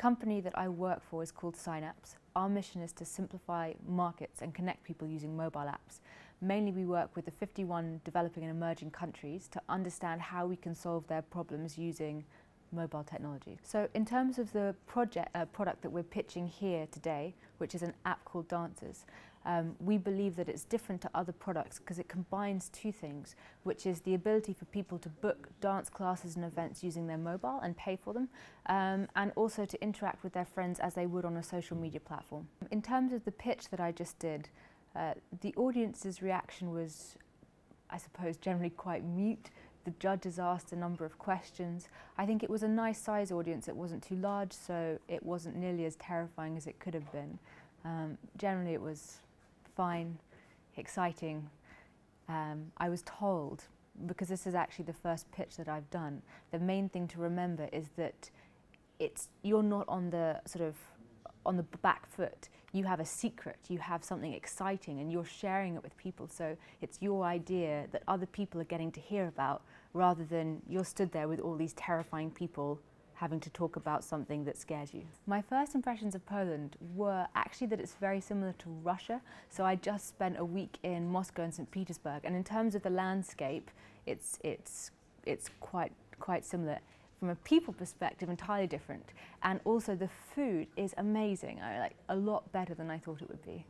company that I work for is called Synapse. Our mission is to simplify markets and connect people using mobile apps. Mainly we work with the 51 developing and emerging countries to understand how we can solve their problems using mobile technology. So in terms of the product that we're pitching here today, which is an app called Dancers, we believe that it's different to other products because it combines two things, which is the ability for people to book dance classes and events using their mobile and pay for them, and also to interact with their friends as they would on a social media platform. In terms of the pitch that I just did, the audience's reaction was, I suppose, generally quite mute. The judges asked a number of questions. I think it was a nice size audience. It wasn't too large, so it wasn't nearly as terrifying as it could have been. Generally it was fine, exciting. I was told, because this is actually the first pitch that I've done, the main thing to remember is that you're not on the back foot. You have a secret, you have something exciting, and you're sharing it with people. So it's your idea that other people are getting to hear about, rather than you're stood there with all these terrifying people having to talk about something that scares you. My first impressions of Poland were actually that it's very similar to Russia. So I just spent a week in Moscow and St. Petersburg, and in terms of the landscape, it's quite similar. From a people perspective, entirely different. And also the food is amazing. Like a lot better than I thought it would be.